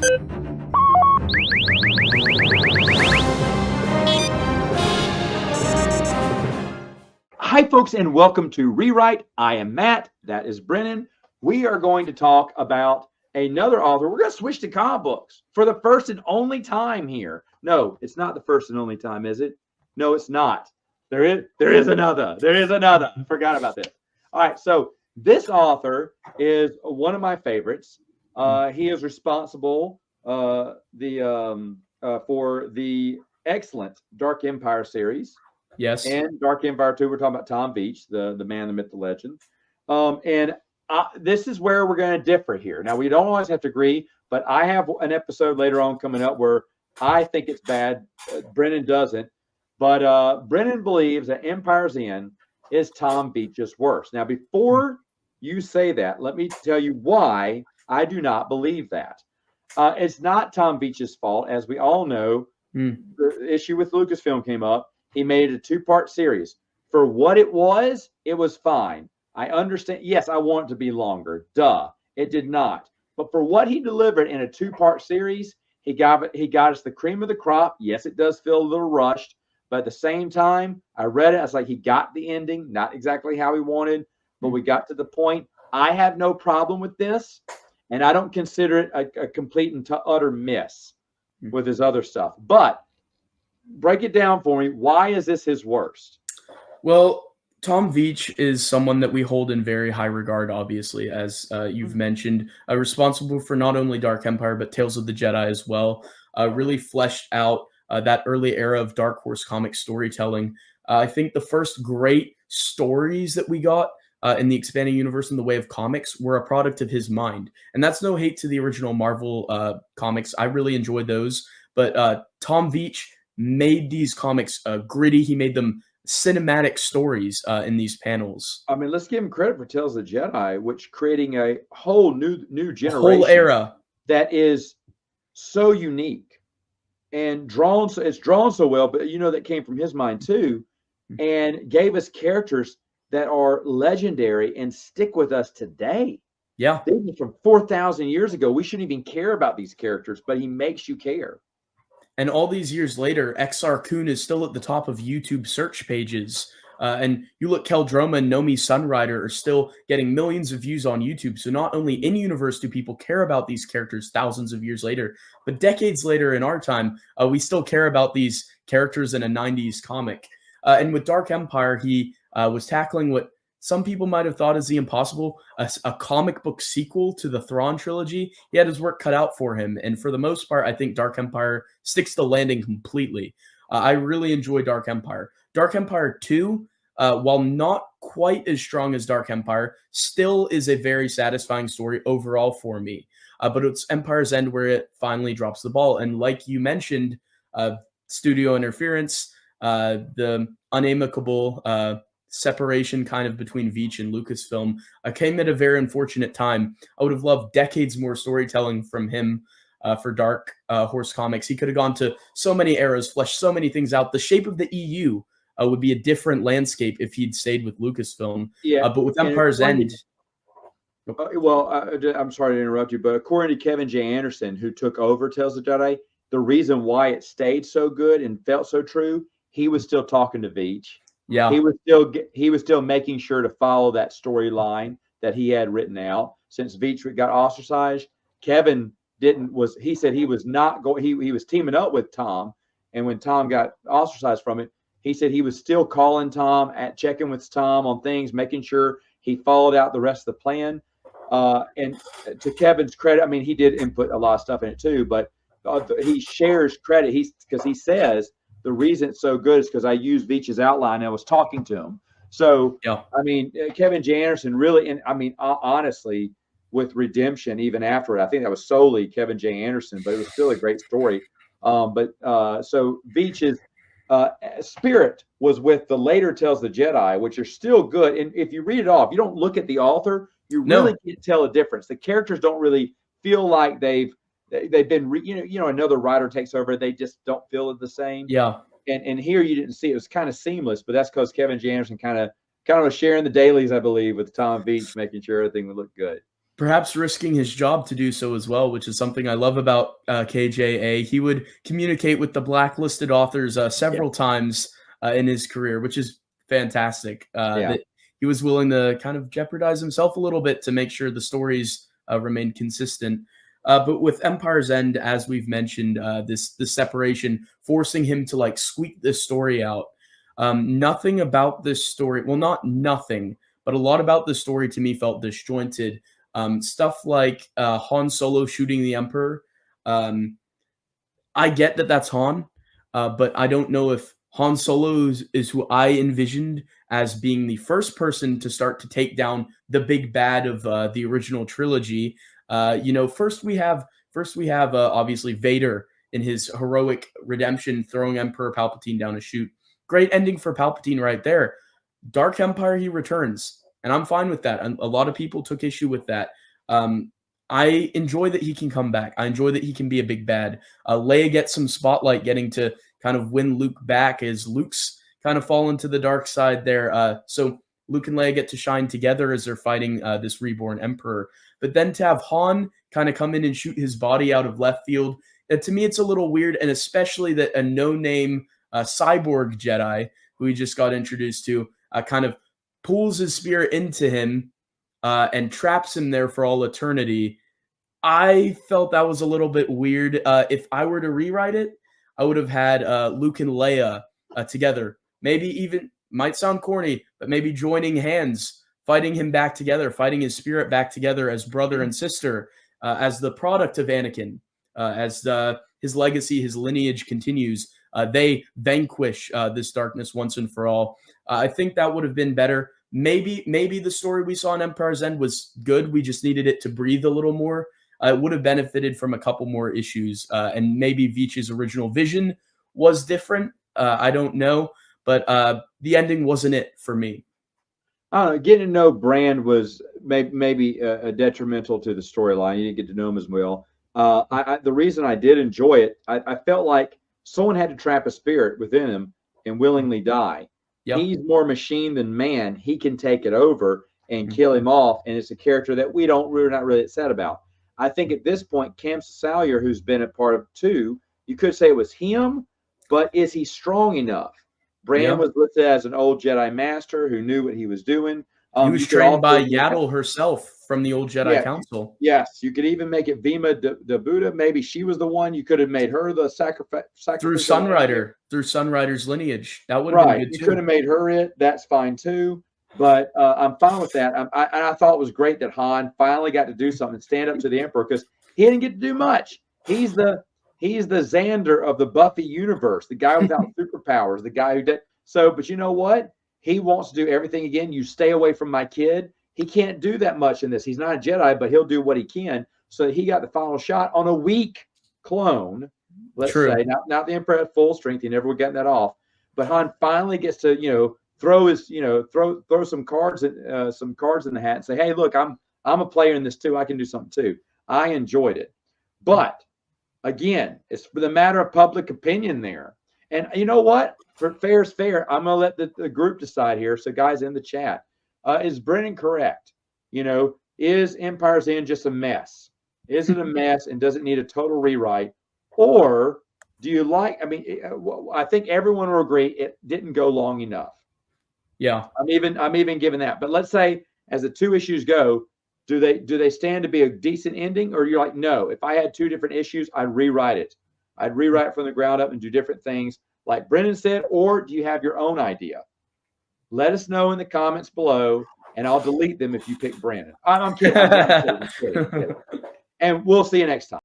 Hi, folks, and welcome to Rewrite. I am Matt. That is Brennan. We are going to talk about another author. We're going to switch to comic books for the first and only time here. No, it's not the first and only time, is it? No, it's not. There is another. There is another. I forgot about this. All right, so this author is one of my favorites. He is responsible for the excellent Dark Empire series. Yes. And Dark Empire 2, we're talking about Tom Veitch, the man, the myth, the legend. This is where we're going to differ here. Now, we don't always have to agree, but I have an episode later on coming up where I think it's bad. Brennan doesn't. But Brennan believes that Empire's End is Tom Veitch's worst. Now, before you say that, let me tell you why I do not believe that. It's not Tom Veitch's fault. As we all know, the issue with Lucasfilm came up. He made it a two-part series. For what it was fine. I understand. Yes, I want it to be longer. Duh. It did not. But for what he delivered in a two-part series, he got us the cream of the crop. Yes, it does feel a little rushed. But at the same time, I read it. I was like, he got the ending, not exactly how he wanted, but we got to the point. I have no problem with this, and I don't consider it a complete and utter miss with his other stuff. But break it down for me. Why is this his worst? Well, Tom Veitch is someone that we hold in very high regard, obviously, as you've mentioned, responsible for not only Dark Empire, but Tales of the Jedi as well. Really fleshed out that early era of Dark Horse comic storytelling. I think the first great stories that we got in the expanding universe in the way of comics were a product of his mind. And that's no hate to the original Marvel comics. I really enjoyed those. But Tom Veitch made these comics gritty. He made them cinematic stories in these panels. I mean, let's give him credit for Tales of the Jedi, which creating a whole new generation, whole era that is so unique and it's drawn so well. But that came from his mind too, and gave us characters that are legendary and stick with us today. Yeah, they were from 4,000 years ago. We shouldn't even care about these characters, but he makes you care. And all these years later, XR Kun is still at the top of YouTube search pages. And you look, Keldroma and Nomi Sunrider are still getting millions of views on YouTube. So not only in universe do people care about these characters thousands of years later, but decades later in our time, we still care about these characters in a 90s comic. And with Dark Empire, he was tackling what some people might have thought is the impossible, a comic book sequel to the Thrawn trilogy. He had his work cut out for him. And for the most part, I think Dark Empire sticks the landing completely. I really enjoy Dark Empire. Dark Empire 2, while not quite as strong as Dark Empire, still is a very satisfying story overall for me. But it's Empire's End where it finally drops the ball. And like you mentioned, studio interference, the unamicable separation kind of between Veitch and Lucasfilm came at a very unfortunate time. I would have loved decades more storytelling from him for Dark Horse Comics. He could have gone to so many eras, fleshed so many things out. The shape of the EU would be a different landscape if he'd stayed with Lucasfilm. Yeah, but with Empire's End... I'm sorry to interrupt you, but according to Kevin J. Anderson, who took over Tales of the Jedi, the reason why it stayed so good and felt so true, he was still talking to Veitch. Yeah, he was still making sure to follow that storyline that he had written out. Since Veitch got ostracized, Kevin he said he was not going. He was teaming up with Tom, and when Tom got ostracized from it, he said he was still calling Tom, checking with Tom on things, making sure he followed out the rest of the plan. And to Kevin's credit, I mean, he did input a lot of stuff in it too, but he shares credit. Because he says the reason it's so good is because I used Veitch's outline and I was talking to him. So, yeah. I mean, Kevin J. Anderson really, and I mean, honestly, with Redemption, even after it, I think that was solely Kevin J. Anderson, but it was still a great story. So Veitch's spirit was with the later Tales of the Jedi, which are still good. And if you read it off, you don't look at the author, you really can't tell a difference. The characters don't really feel like they've been, another writer takes over. They just don't feel the same. Yeah. And here you didn't see it was kind of seamless, but that's because Kevin J. Anderson kind of was sharing the dailies, I believe, with Tom Veitch, making sure everything would look good. perhaps risking his job to do so as well, which is something I love about KJA. He would communicate with the blacklisted authors Yeah. several times in his career, which is fantastic. Yeah. That he was willing to kind of jeopardize himself a little bit to make sure the stories remained consistent. But with Empire's End, as we've mentioned, this separation forcing him to like squeak this story out. Nothing about this story, well, not nothing, but a lot about the story to me felt disjointed. Stuff like Han Solo shooting the Emperor. I get that that's Han, but I don't know if Han Solo is who I envisioned as being the first person to start to take down the big bad of the original trilogy. First we have obviously Vader in his heroic redemption, throwing Emperor Palpatine down a chute. Great ending for Palpatine right there. Dark Empire, he returns, and I'm fine with that. And a lot of people took issue with that. I enjoy that he can come back. I enjoy that he can be a big bad. Leia gets some spotlight, getting to kind of win Luke back as Luke's kind of fallen to the dark side there. So Luke and Leia get to shine together as they're fighting this reborn Emperor. But then to have Han kind of come in and shoot his body out of left field, to me it's a little weird, and especially that a no-name cyborg Jedi who he just got introduced to kind of pulls his spirit into him and traps him there for all eternity. I felt that was a little bit weird. If I were to rewrite it, I would have had Luke and Leia together. Maybe even, might sound corny, but maybe joining hands, fighting him back together, fighting his spirit back together as brother and sister, as the product of Anakin, as his legacy, his lineage continues. They vanquish this darkness once and for all. I think that would have been better. Maybe the story we saw in Empire's End was good. We just needed it to breathe a little more. It would have benefited from a couple more issues, and maybe Veach's original vision was different. I don't know, but the ending wasn't it for me. Getting to know Brand was maybe detrimental to the storyline. You didn't get to know him as well. The reason I did enjoy it, I felt like someone had to trap a spirit within him and willingly die. Yep. He's more machine than man. He can take it over and kill him off, and it's a character that we're not really upset about. I think at this point, Cam Salyer, who's been a part of 2, you could say it was him, but is he strong enough? Brand was listed as an old Jedi Master who knew what he was doing. He was trained by Yaddle herself from the old Jedi Council. Yes, you could even make it Vima de Buddha. Maybe she was the one. You could have made her the sacrifice through Sunrider, through Sunrider's lineage. That would have been good too. You could have made her it. That's fine too. But I'm fine with that. I thought it was great that Han finally got to do something, stand up to the Emperor, because he didn't get to do much. He's the Xander of the Buffy universe, the guy without superpowers, the guy who did. So, but you know what? He wants to do everything again. You stay away from my kid. He can't do that much in this. He's not a Jedi, but he'll do what he can. So he got the final shot on a weak clone. Let's say not the Emperor at full strength. He never would get that off. But Han finally gets to throw his throw some cards in the hat and say, hey, look, I'm a player in this too. I can do something too. I enjoyed it, but again, it's for the matter of public opinion there. And you know what? For fair is fair. I'm gonna let the group decide here. So guys in the chat, is Brennan correct? Is Empire's End just a mess? Is it a mess and does it need a total rewrite? Or do you like? I think everyone will agree it didn't go long enough. Yeah, I'm even giving that. But let's say as the 2 issues go, do they stand to be a decent ending, or you're like, no? If I had 2 different issues, I'd rewrite it. I'd rewrite it from the ground up and do different things, like Brendan said. Or do you have your own idea? Let us know in the comments below, and I'll delete them if you pick Brandon. I'm kidding. I'm kidding. And we'll see you next time.